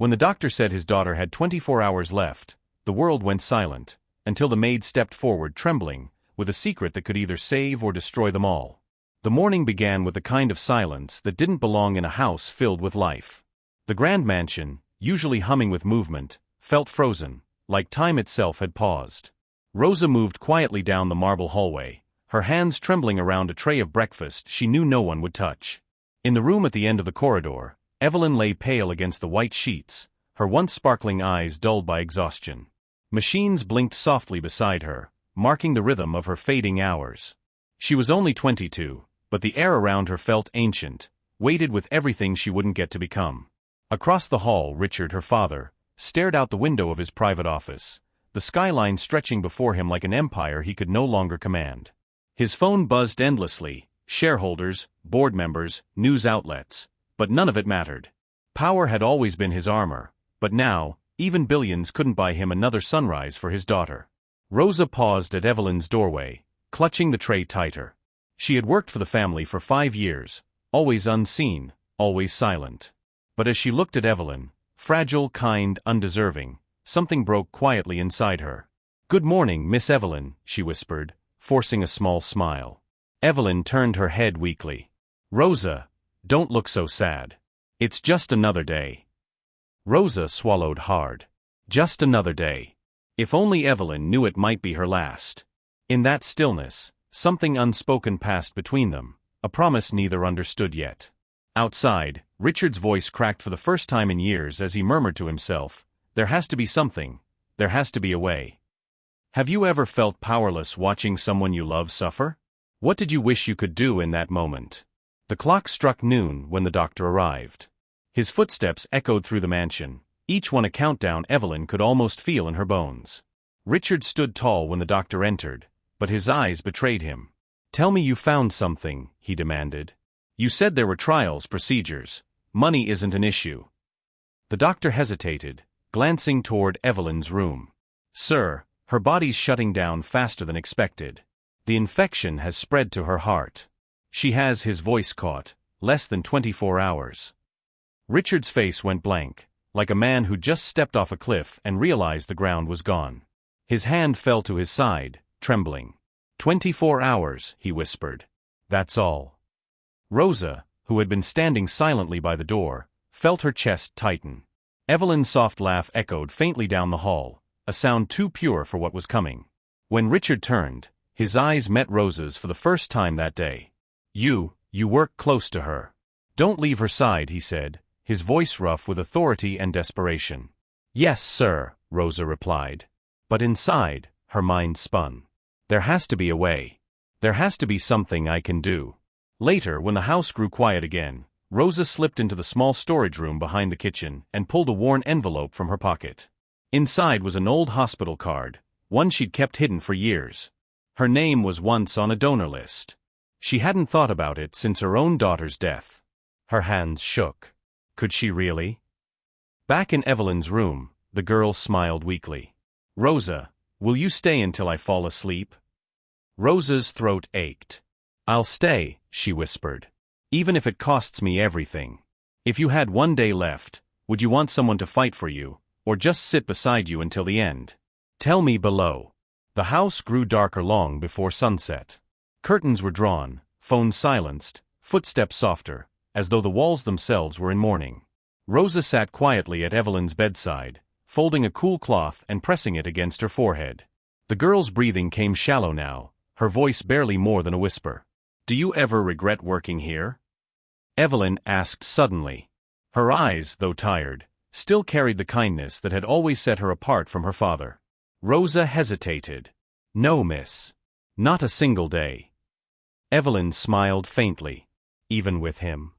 When the doctor said his daughter had 24 hours left, the world went silent, until the maid stepped forward trembling, with a secret that could either save or destroy them all. The morning began with the kind of silence that didn't belong in a house filled with life. The grand mansion, usually humming with movement, felt frozen, like time itself had paused. Rosa moved quietly down the marble hallway, her hands trembling around a tray of breakfast she knew no one would touch. In the room at the end of the corridor, Evelyn lay pale against the white sheets, her once sparkling eyes dulled by exhaustion. Machines blinked softly beside her, marking the rhythm of her fading hours. She was only 22, but the air around her felt ancient, weighted with everything she wouldn't get to become. Across the hall, Richard, her father, stared out the window of his private office, the skyline stretching before him like an empire he could no longer command. His phone buzzed endlessly, shareholders, board members, news outlets, but none of it mattered. Power had always been his armor, but now, even billions couldn't buy him another sunrise for his daughter. Rosa paused at Evelyn's doorway, clutching the tray tighter. She had worked for the family for 5 years, always unseen, always silent. But as she looked at Evelyn, fragile, kind, undeserving, something broke quietly inside her. "Good morning, Miss Evelyn," she whispered, forcing a small smile. Evelyn turned her head weakly. "Rosa, don't look so sad. It's just another day." Rosa swallowed hard. Just another day. If only Evelyn knew it might be her last. In that stillness, something unspoken passed between them, a promise neither understood yet. Outside, Richard's voice cracked for the first time in years as he murmured to himself, "There has to be something. There has to be a way." Have you ever felt powerless watching someone you love suffer? What did you wish you could do in that moment? The clock struck noon when the doctor arrived. His footsteps echoed through the mansion, each one a countdown Evelyn could almost feel in her bones. Richard stood tall when the doctor entered, but his eyes betrayed him. "Tell me you found something," he demanded. "You said there were trials, procedures. Money isn't an issue." The doctor hesitated, glancing toward Evelyn's room. "Sir, her body's shutting down faster than expected. The infection has spread to her heart. She has," his voice caught, "less than 24 hours." Richard's face went blank, like a man who just stepped off a cliff and realized the ground was gone. His hand fell to his side, trembling. 24 hours, he whispered. "That's all." Rosa, who had been standing silently by the door, felt her chest tighten. Evelyn's soft laugh echoed faintly down the hall, a sound too pure for what was coming. When Richard turned, his eyes met Rosa's for the first time that day. You work close to her. Don't leave her side," he said, his voice rough with authority and desperation. "Yes, sir," Rosa replied. But inside, her mind spun. "There has to be a way. There has to be something I can do." Later, when the house grew quiet again, Rosa slipped into the small storage room behind the kitchen and pulled a worn envelope from her pocket. Inside was an old hospital card, one she'd kept hidden for years. Her name was once on a donor list. She hadn't thought about it since her own daughter's death. Her hands shook. Could she really? Back in Evelyn's room, the girl smiled weakly. "Rosa, will you stay until I fall asleep?" Rosa's throat ached. "I'll stay," she whispered. "Even if it costs me everything. If you had one day left, would you want someone to fight for you, or just sit beside you until the end? Tell me below." The house grew darker long before sunset. Curtains were drawn, phones silenced, footsteps softer, as though the walls themselves were in mourning. Rosa sat quietly at Evelyn's bedside, folding a cool cloth and pressing it against her forehead. The girl's breathing came shallow now, her voice barely more than a whisper. "Do you ever regret working here?" Evelyn asked suddenly. Her eyes, though tired, still carried the kindness that had always set her apart from her father. Rosa hesitated. "No, miss. Not a single day." Evelyn smiled faintly. "Even with him?"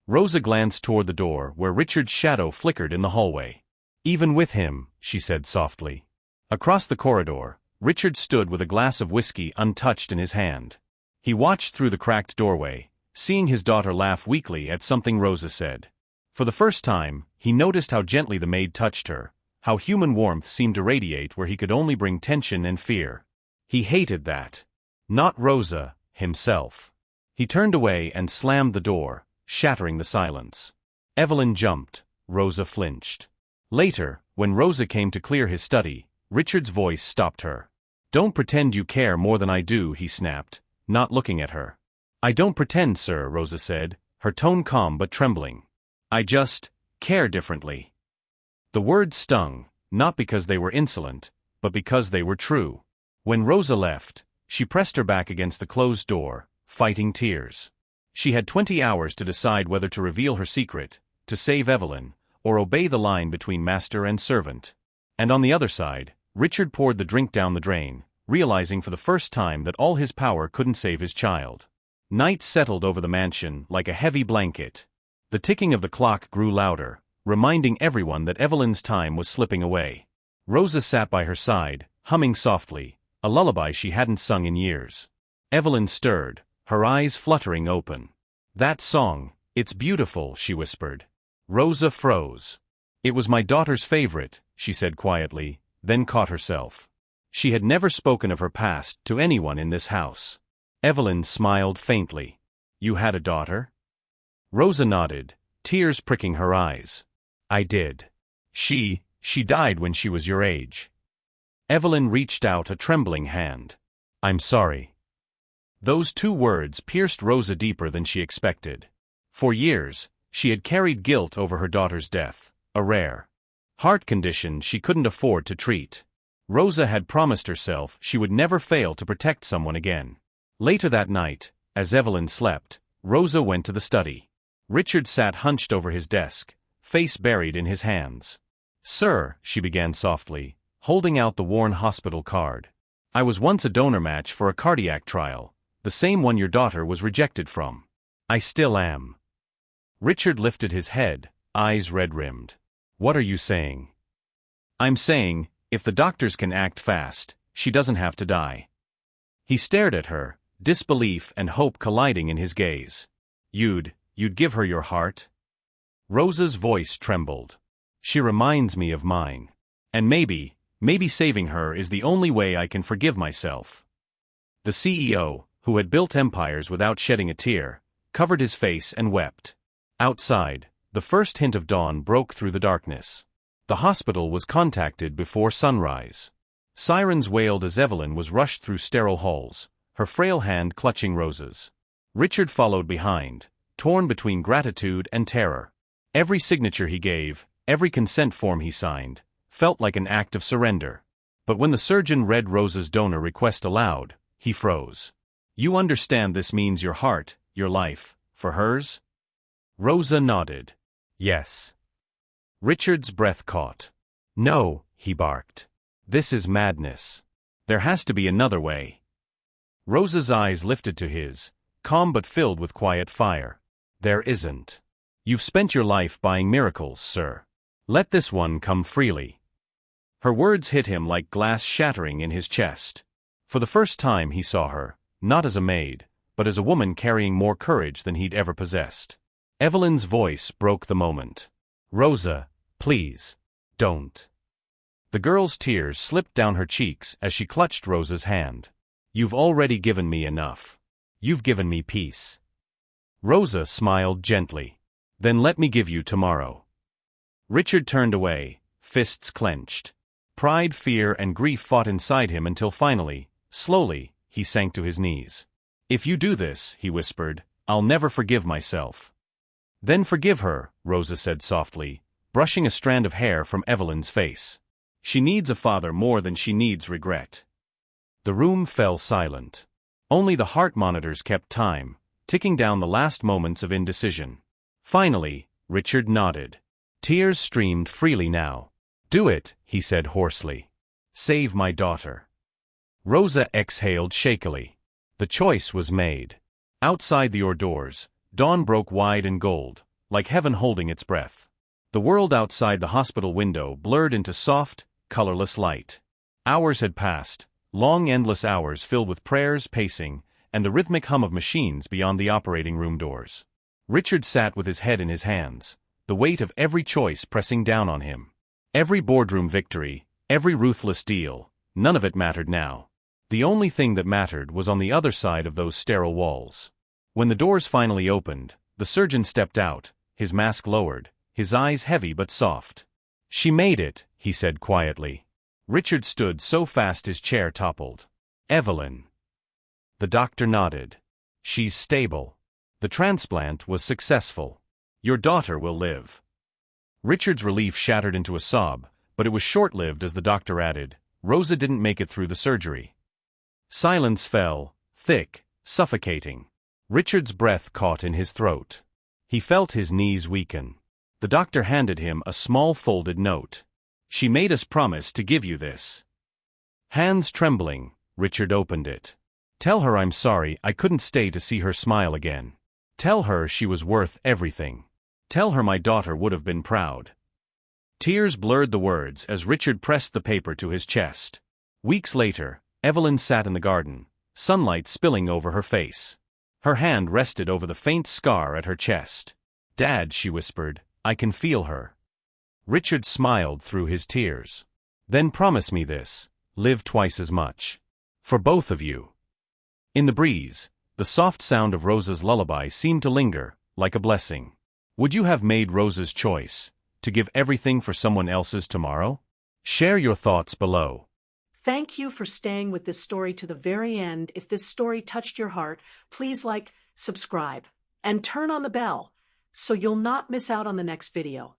Rosa glanced toward the door where Richard's shadow flickered in the hallway. "Even with him," she said softly. Across the corridor, Richard stood with a glass of whiskey untouched in his hand. He watched through the cracked doorway, seeing his daughter laugh weakly at something Rosa said. For the first time, he noticed how gently the maid touched her, how human warmth seemed to radiate where he could only bring tension and fear. He hated that. Not Rosa, himself. He turned away and slammed the door, shattering the silence. Evelyn jumped, Rosa flinched. Later, when Rosa came to clear his study, Richard's voice stopped her. "Don't pretend you care more than I do," he snapped, not looking at her. "I don't pretend, sir," Rosa said, her tone calm but trembling. "I just care differently." The words stung, not because they were insolent, but because they were true. When Rosa left, she pressed her back against the closed door, fighting tears. She had 20 hours to decide whether to reveal her secret, to save Evelyn, or obey the line between master and servant. And on the other side, Richard poured the drink down the drain, realizing for the first time that all his power couldn't save his child. Night settled over the mansion like a heavy blanket. The ticking of the clock grew louder, reminding everyone that Evelyn's time was slipping away. Rosa sat by her side, humming softly, a lullaby she hadn't sung in years. Evelyn stirred, her eyes fluttering open. "That song, it's beautiful," she whispered. Rosa froze. "It was my daughter's favorite," she said quietly, then caught herself. She had never spoken of her past to anyone in this house. Evelyn smiled faintly. "You had a daughter?" Rosa nodded, tears pricking her eyes. "I did. She died when she was your age." Evelyn reached out a trembling hand. "I'm sorry." Those two words pierced Rosa deeper than she expected. For years, she had carried guilt over her daughter's death, a rare heart condition she couldn't afford to treat. Rosa had promised herself she would never fail to protect someone again. Later that night, as Evelyn slept, Rosa went to the study. Richard sat hunched over his desk, face buried in his hands. "Sir," she began softly, holding out the worn hospital card. "I was once a donor match for a cardiac trial, the same one your daughter was rejected from. I still am." Richard lifted his head, eyes red-rimmed. "What are you saying?" "I'm saying, if the doctors can act fast, she doesn't have to die." He stared at her, disbelief and hope colliding in his gaze. You'd give her your heart?" Rosa's voice trembled. "She reminds me of mine. And maybe saving her is the only way I can forgive myself." The CEO, who had built empires without shedding a tear, covered his face and wept. Outside, the first hint of dawn broke through the darkness. The hospital was contacted before sunrise. Sirens wailed as Evelyn was rushed through sterile halls, her frail hand clutching Rosa's. Richard followed behind, torn between gratitude and terror. Every signature he gave, every consent form he signed, felt like an act of surrender. But when the surgeon read Rosa's donor request aloud, he froze. "You understand this means your heart, your life, for hers?" Rosa nodded. "Yes." Richard's breath caught. "No," he barked. "This is madness. There has to be another way." Rosa's eyes lifted to his, calm but filled with quiet fire. "There isn't. You've spent your life buying miracles, sir. Let this one come freely." Her words hit him like glass shattering in his chest. For the first time he saw her, not as a maid, but as a woman carrying more courage than he'd ever possessed. Evelyn's voice broke the moment. "Rosa, please, don't." The girl's tears slipped down her cheeks as she clutched Rosa's hand. "You've already given me enough. You've given me peace." Rosa smiled gently. "Then let me give you tomorrow." Richard turned away, fists clenched. Pride, fear, and grief fought inside him until finally, slowly, he sank to his knees. "If you do this," he whispered, "I'll never forgive myself." "Then forgive her," Rosa said softly, brushing a strand of hair from Evelyn's face. "She needs a father more than she needs regret." The room fell silent. Only the heart monitors kept time, ticking down the last moments of indecision. Finally, Richard nodded. Tears streamed freely now. "Do it," he said hoarsely. "Save my daughter." Rosa exhaled shakily. The choice was made. Outside the hors d'oeuvres, dawn broke wide and gold, like heaven holding its breath. The world outside the hospital window blurred into soft, colorless light. Hours had passed, long endless hours filled with prayers, pacing, and the rhythmic hum of machines beyond the operating room doors. Richard sat with his head in his hands, the weight of every choice pressing down on him. Every boardroom victory, every ruthless deal, none of it mattered now. The only thing that mattered was on the other side of those sterile walls. When the doors finally opened, the surgeon stepped out, his mask lowered, his eyes heavy but soft. "She made it," he said quietly. Richard stood so fast his chair toppled. "Evelyn." The doctor nodded. "She's stable. The transplant was successful. Your daughter will live." Richard's relief shattered into a sob, but it was short-lived as the doctor added, "Rosa didn't make it through the surgery." Silence fell, thick, suffocating. Richard's breath caught in his throat. He felt his knees weaken. The doctor handed him a small folded note. "She made us promise to give you this." Hands trembling, Richard opened it. "Tell her I'm sorry I couldn't stay to see her smile again. Tell her she was worth everything. Tell her my daughter would have been proud." Tears blurred the words as Richard pressed the paper to his chest. Weeks later, Evelyn sat in the garden, sunlight spilling over her face. Her hand rested over the faint scar at her chest. "Dad," she whispered, "I can feel her." Richard smiled through his tears. "Then promise me this, live twice as much. For both of you." In the breeze, the soft sound of Rosa's lullaby seemed to linger, like a blessing. Would you have made Rosa's choice, to give everything for someone else's tomorrow? Share your thoughts below. Thank you for staying with this story to the very end. If this story touched your heart, please like, subscribe, and turn on the bell so you'll not miss out on the next video.